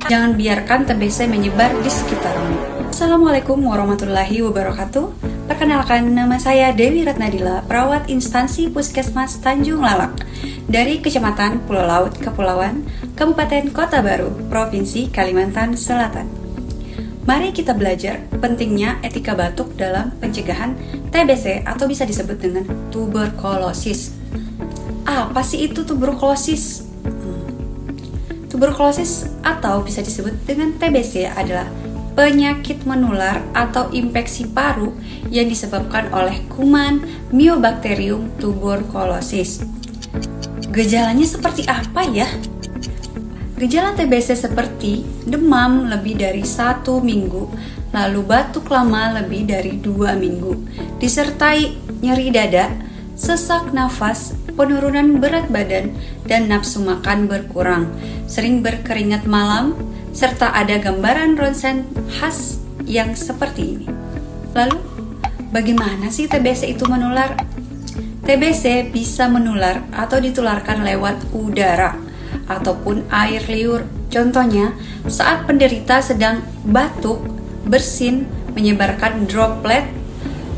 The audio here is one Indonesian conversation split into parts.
Jangan biarkan TBC menyebar di sekitarmu. Assalamualaikum warahmatullahi wabarakatuh. Perkenalkan, nama saya Dewi Ratnadila, perawat instansi Puskesmas Tanjung Lalak dari Kecamatan Pulau Laut Kepulauan, Kabupaten Kota Baru, Provinsi Kalimantan Selatan. Mari kita belajar pentingnya etika batuk dalam pencegahan TBC atau bisa disebut dengan tuberkulosis. Apa sih itu tuberkulosis? Tuberkulosis atau bisa disebut dengan TBC adalah penyakit menular atau infeksi paru yang disebabkan oleh kuman Mycobacterium tuberculosis. Gejalanya seperti apa ya? Gejala TBC seperti demam lebih dari 1 minggu, lalu batuk lama lebih dari 2 minggu, disertai nyeri dada, sesak nafas, penurunan berat badan, dan nafsu makan berkurang, sering berkeringat malam, serta ada gambaran ronsen khas yang seperti ini. Lalu, bagaimana sih TBC itu menular? TBC bisa menular atau ditularkan lewat udara ataupun air liur. Contohnya, saat penderita sedang batuk, bersin, menyebarkan droplet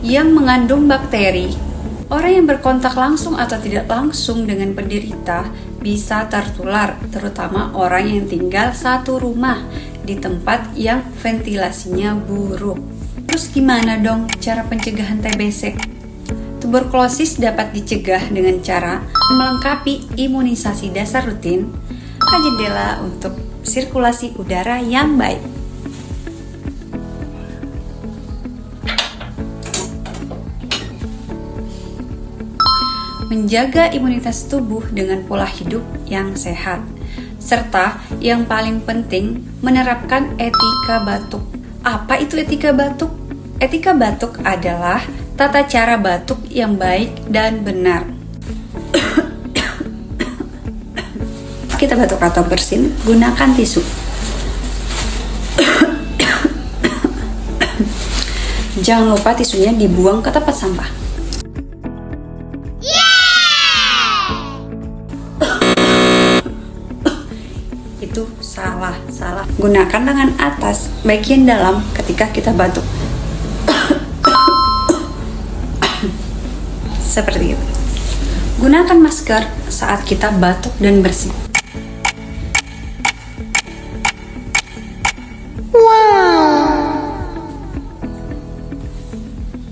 yang mengandung bakteri. Orang yang berkontak langsung atau tidak langsung dengan penderita bisa tertular, terutama orang yang tinggal satu rumah di tempat yang ventilasinya buruk. Terus gimana dong cara pencegahan TBC? Tuberkulosis dapat dicegah dengan cara melengkapi imunisasi dasar rutin, buka jendela untuk sirkulasi udara yang baik. Menjaga imunitas tubuh dengan pola hidup yang sehat, serta yang paling penting menerapkan etika batuk. Apa itu etika batuk? Etika batuk adalah tata cara batuk yang baik dan benar. Kita batuk atau bersin, gunakan tisu. Jangan lupa tisunya dibuang ke tempat sampah. Itu salah. Gunakan tangan atas bagian dalam ketika kita batuk. Seperti itu. Gunakan masker saat kita batuk dan bersin.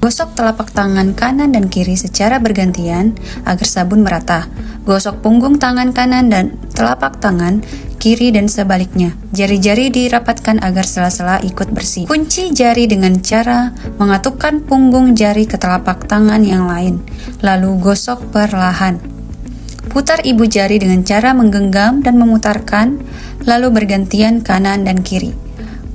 Gosok telapak tangan kanan dan kiri secara bergantian agar sabun merata. Gosok punggung tangan kanan dan telapak tangan kiri dan sebaliknya. Jari-jari dirapatkan agar sela-sela ikut bersih. Kunci jari dengan cara mengatupkan punggung jari ke telapak tangan yang lain, lalu gosok perlahan. Putar ibu jari dengan cara menggenggam dan memutarkan, lalu bergantian kanan dan kiri.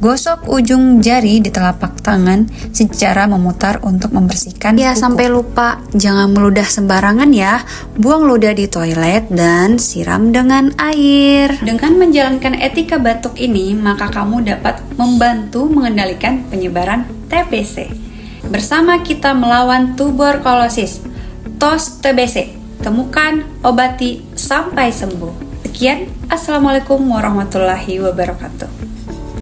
Gosok ujung jari di telapak tangan secara memutar untuk membersihkan kuku. Sampai lupa, jangan meludah sembarangan ya. Buang ludah di toilet dan siram dengan air. Dengan menjalankan etika batuk ini, maka kamu dapat membantu mengendalikan penyebaran TBC. Bersama kita melawan tuberkulosis. TOS TBC. Temukan, obati, sampai sembuh. Sekian, Assalamualaikum warahmatullahi wabarakatuh.